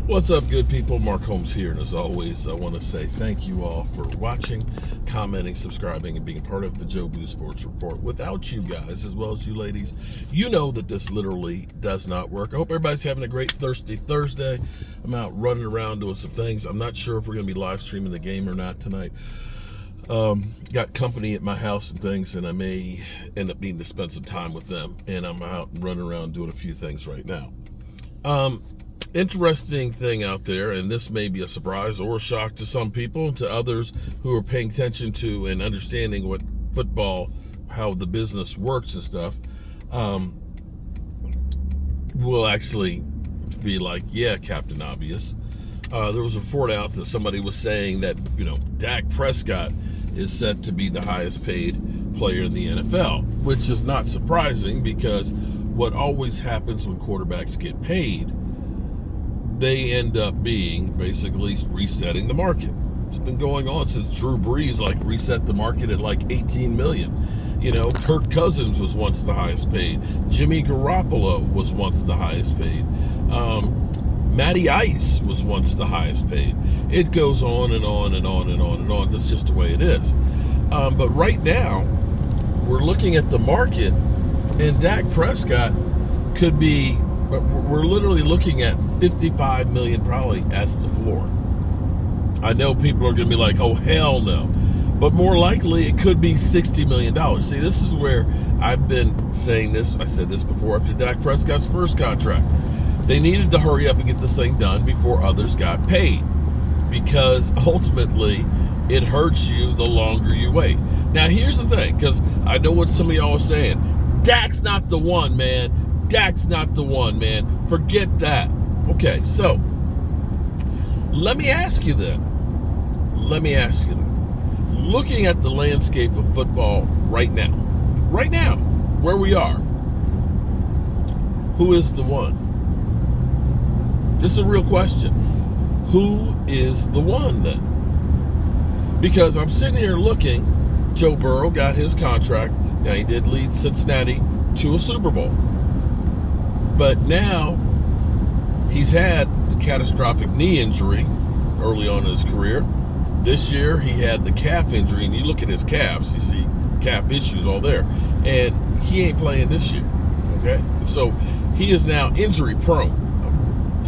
What's up, good people? Mark Holmes here, and as always, I want to say thank you all for watching, commenting, subscribing, and being part of the Joe Blue Sports Report. Without you guys, as well as you ladies, you know that this literally does not work. I hope everybody's having a great Thirsty Thursday. I'm out running around doing some things. I'm not sure if we're going to be live streaming the game or not tonight. Got company at my house and things, and I may end up needing to spend some time with them, and I'm out running around doing a few things right now. Interesting thing out there, and this may be a surprise or a shock to some people, to others who are paying attention to and understanding what football, how the business works and stuff, will actually be like, yeah, Captain Obvious. There was a report out that somebody was saying that, Dak Prescott is set to be the highest paid player in the NFL, which is not surprising because what always happens when quarterbacks get paid, they end up being basically resetting the market. It's been going on since Drew Brees reset the market at 18 million. Kirk Cousins was once the highest paid. Jimmy Garoppolo was once the highest paid. Matty Ice was once the highest paid. It goes on and on and on and on and on. That's just the way it is. But right now, we're looking at the market, and Dak Prescott could be, we're literally looking at 55 million probably as the floor. I know people are going to be like, oh, hell no. But more likely, it could be $60 million. See, this is where I've been saying this. I said this before after Dak Prescott's first contract. They needed to hurry up and get this thing done before others got paid, because ultimately it hurts you the longer you wait. Now, here's the thing, because I know what some of y'all are saying. Dak's not the one, man. Dak's not the one, man. Forget that. Okay, so let me ask you then. Looking at the landscape of football right now, where we are, who is the one? This is a real question. Who is the one then? Because I'm sitting here looking, Joe Burrow got his contract. Now, he did lead Cincinnati to a Super Bowl. But now he's had the catastrophic knee injury early on in his career. This year he had the calf injury, and you look at his calves, you see calf issues all there. And he ain't playing this year, okay? So he is now injury prone.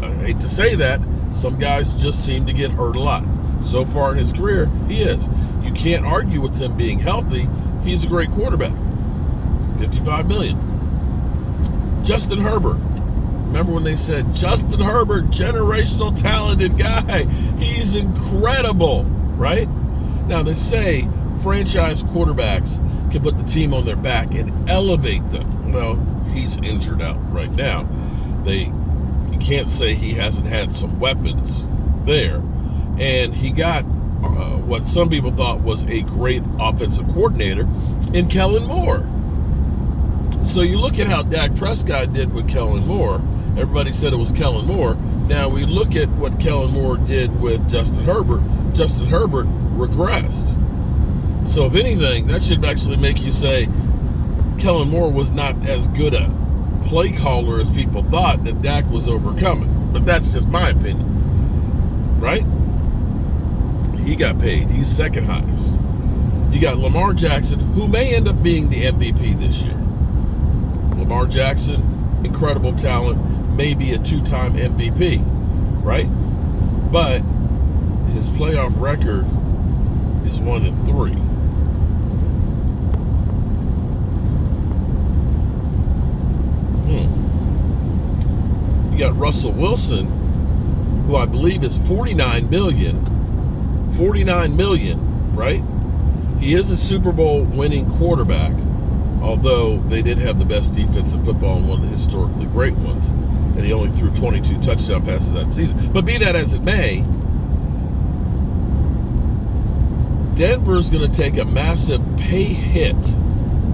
I hate to say that. Some guys just seem to get hurt a lot. So far in his career, he is. You can't argue with him being healthy. He's a great quarterback. 55 million. Justin Herbert. Remember when they said, Justin Herbert, generational talented guy. He's incredible, right? Now, they say franchise quarterbacks can put the team on their back and elevate them. Well, he's injured out right now. You can't say he hasn't had some weapons there. And he got what some people thought was a great offensive coordinator in Kellen Moore. So you look at how Dak Prescott did with Kellen Moore. Everybody said it was Kellen Moore. Now we look at what Kellen Moore did with Justin Herbert. Justin Herbert regressed. So if anything, that should actually make you say Kellen Moore was not as good a play caller as people thought that Dak was overcoming. But that's just my opinion. Right? He got paid. He's second highest. You got Lamar Jackson, who may end up being the MVP this year. Lamar Jackson, incredible talent, maybe a two-time MVP, right? But his playoff record is 1-3. You got Russell Wilson, who I believe is 49 million, right? He is a Super Bowl winning quarterback, although they did have the best defense in football and one of the historically great ones, and he only threw 22 touchdown passes that season. But be that as it may, Denver's going to take a massive pay hit,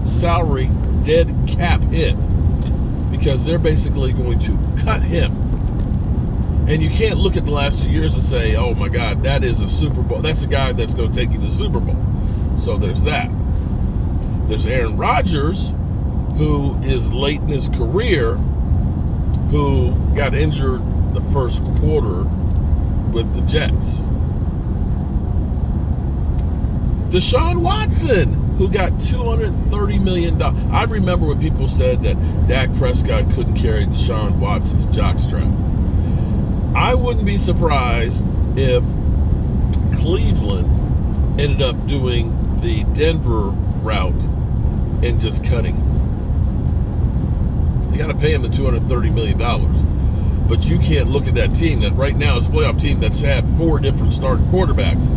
salary dead cap hit, because they're basically going to cut him. And you can't look at the last 2 years and say, oh my God, that is a Super Bowl. That's a guy that's going to take you to the Super Bowl. So there's that. There's Aaron Rodgers, who is late in his career, who got injured the first quarter with the Jets. Deshaun Watson, who got $230 million. I remember when people said that Dak Prescott couldn't carry Deshaun Watson's jockstrap. I wouldn't be surprised if Cleveland ended up doing the Denver route and just cutting him. You got to pay him the $230 million. But you can't look at that team that right now is a playoff team that's had 4 different starting quarterbacks.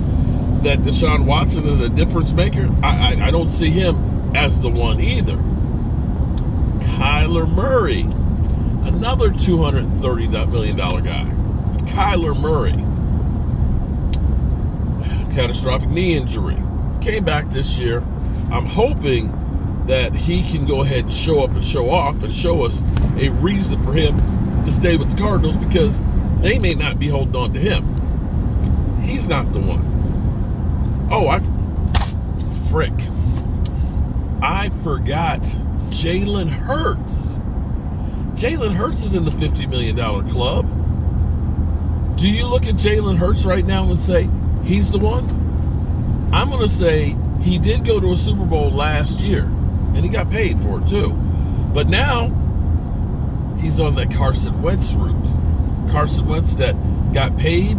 That Deshaun Watson is a difference maker. I don't see him as the one either. Kyler Murray, another $230 million guy. Kyler Murray, catastrophic knee injury. Came back this year. I'm hoping that he can go ahead and show up and show off and show us a reason for him to stay with the Cardinals, because they may not be holding on to him. He's not the one. Oh, I forgot Jalen Hurts. Jalen Hurts is in the $50 million club. Do you look at Jalen Hurts right now and say he's the one? I'm going to say he did go to a Super Bowl last year, and he got paid for it too. But now he's on that Carson Wentz route. Carson Wentz that got paid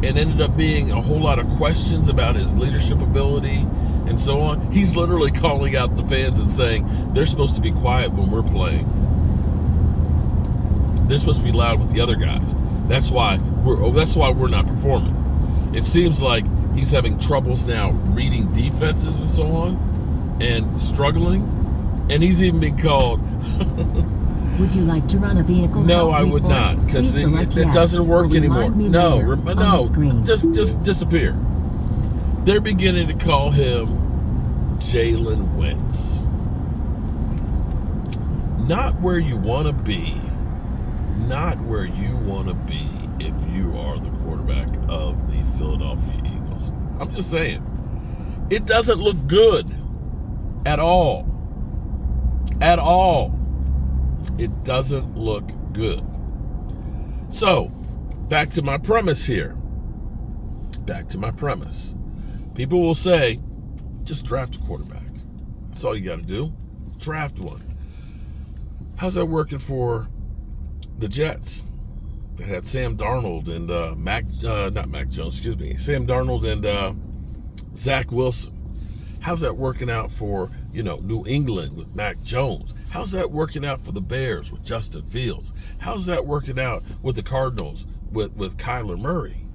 and ended up being a whole lot of questions about his leadership ability and so on. He's literally calling out the fans and saying they're supposed to be quiet when we're playing. They're supposed to be loud with the other guys. That's why we're not performing. It seems like he's having troubles now reading defenses and so on, and struggling. And he's even been called. Would you like to run a vehicle? No, I would not, because it doesn't work anymore. No, just disappear. They're beginning to call him Jalen Wentz. Not where you want to be. Not where you want to be if you are the quarterback of the Philadelphia Eagles. I'm just saying. It doesn't look good at all. At all. It doesn't look good. So, back to my premise here. Back to my premise. People will say, just draft a quarterback. That's all you got to do. Draft one. How's that working for the Jets? They had Sam Darnold and Sam Darnold and Zach Wilson. How's that working out for, New England with Mac Jones? How's that working out for the Bears with Justin Fields? How's that working out with the Cardinals with Kyler Murray?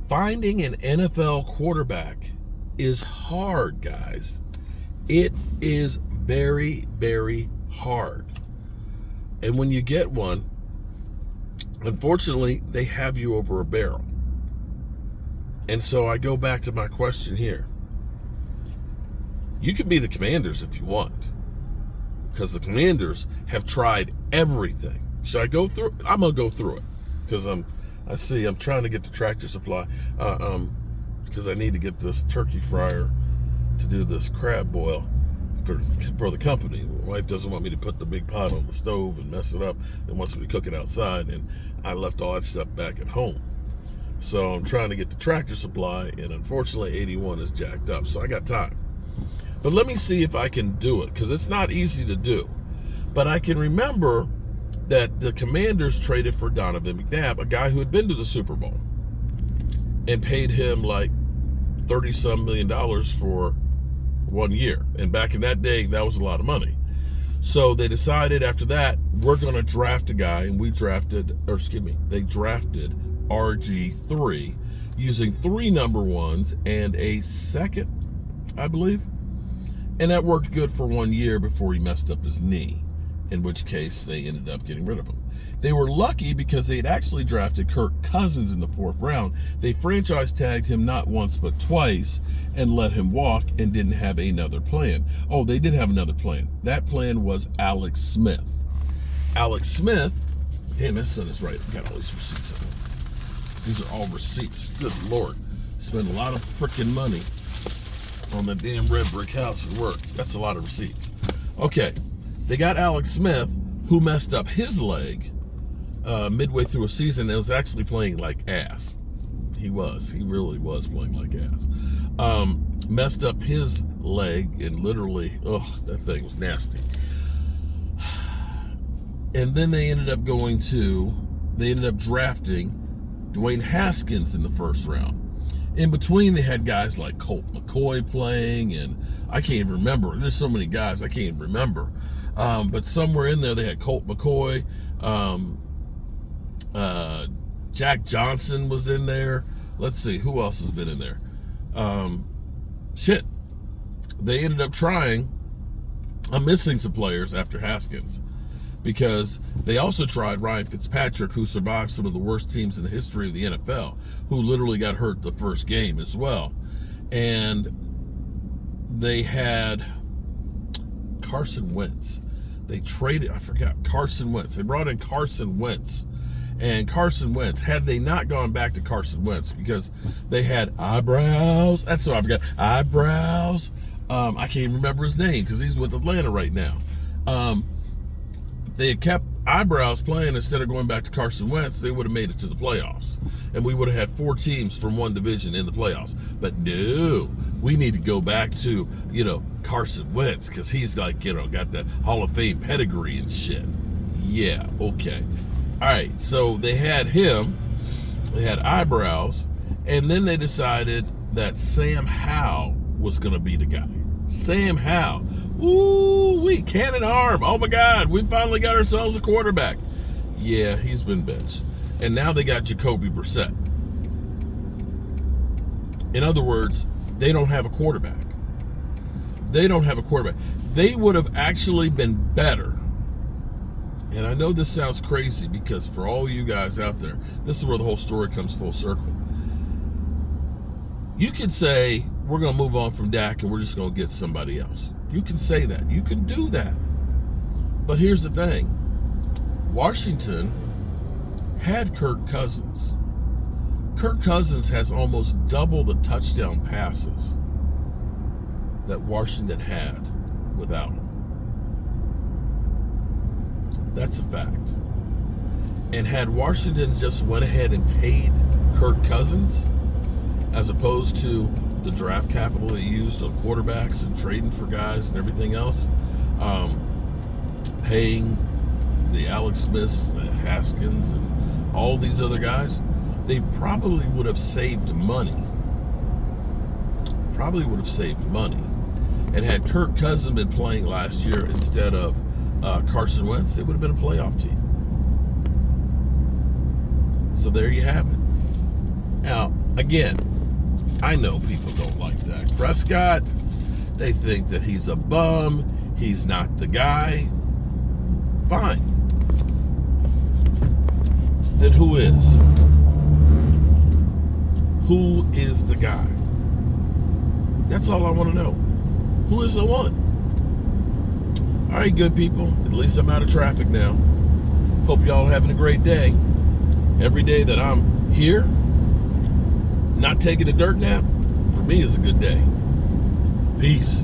Finding an NFL quarterback is hard, guys. It is very, very hard. And when you get one, unfortunately, they have you over a barrel. And so I go back to my question here. You can be the Commanders if you want, because the Commanders have tried everything. Should I go through? I'm gonna go through it because I'm trying to get the Tractor Supply because I need to get this turkey fryer to do this crab boil for the company. My wife doesn't want me to put the big pot on the stove and mess it up, and wants me to cook it outside, and I left all that stuff back at home. So I'm trying to get the Tractor Supply, and unfortunately 81 is jacked up, so I got time. But let me see if I can do it, because it's not easy to do. But I can remember that the Commanders traded for Donovan McNabb, a guy who had been to the Super Bowl, and paid him like $30-some million for 1 year. And back in that day, that was a lot of money. So they decided after that, we're going to draft a guy, and they drafted RG3 using 3 number ones and a second, I believe. And that worked good for 1 year before he messed up his knee, in which case they ended up getting rid of him. They were lucky because they'd actually drafted Kirk Cousins in the 4th round. They franchise tagged him not once but twice and let him walk and didn't have another plan. Oh, they did have another plan. That plan was Alex Smith. Alex Smith, damn, that son is right. I got all these receipts on it. These are all receipts. Good Lord. Spend a lot of freaking money on the damn red brick house at work. That's a lot of receipts. Okay, they got Alex Smith, who messed up his leg midway through a season that was actually playing like ass. He really was playing like ass. Messed up his leg and literally, that thing was nasty. And then they ended up drafting Dwayne Haskins in the first round. In between, they had guys like Colt McCoy playing, and I can't even remember. There's so many guys I can't even remember. But somewhere in there, they had Colt McCoy. Jack Johnson was in there. Let's see, who else has been in there? They ended up trying. I'm missing some players after Haskins, because they also tried Ryan Fitzpatrick, who survived some of the worst teams in the history of the NFL, who literally got hurt the first game as well. And they had Carson Wentz. They traded, I forgot, Carson Wentz. They brought in Carson Wentz. And Carson Wentz, had they not gone back to Carson Wentz, because they had eyebrows. That's what I forgot. Eyebrows. I can't even remember his name because he's with Atlanta right now. They had kept eyebrows playing instead of going back to Carson Wentz, they would have made it to the playoffs. And we would have had 4 teams from one division in the playoffs. But no, we need to go back to, Carson Wentz, because he's like, got that Hall of Fame pedigree and shit. Yeah, okay. All right, so they had him, they had eyebrows, and then they decided that Sam Howell was going to be the guy. Sam Howell. Ooh, cannon arm. Oh my God, we finally got ourselves a quarterback. Yeah, he's been benched. And now they got Jacoby Brissett. In other words, they don't have a quarterback. They would have actually been better. And I know this sounds crazy, because for all you guys out there, this is where the whole story comes full circle. You could say, we're going to move on from Dak and we're just going to get somebody else. You can say that. You can do that. But here's the thing. Washington had Kirk Cousins. Kirk Cousins has almost double the touchdown passes that Washington had without him. That's a fact. And had Washington just went ahead and paid Kirk Cousins, as opposed to the draft capital they used on quarterbacks and trading for guys and everything else, paying the Alex Smiths, the Haskins, and all these other guys, they probably would have saved money. And had Kirk Cousins been playing last year instead of Carson Wentz, it would have been a playoff team. So there you have it. Now, again, I know people don't like Dak Prescott. They think that he's a bum. He's not the guy. Fine. Then who is? Who is the guy? That's all I want to know. Who is the one? All right, good people. At least I'm out of traffic now. Hope y'all are having a great day. Every day that I'm here, not taking a dirt nap, for me is a good day. Peace.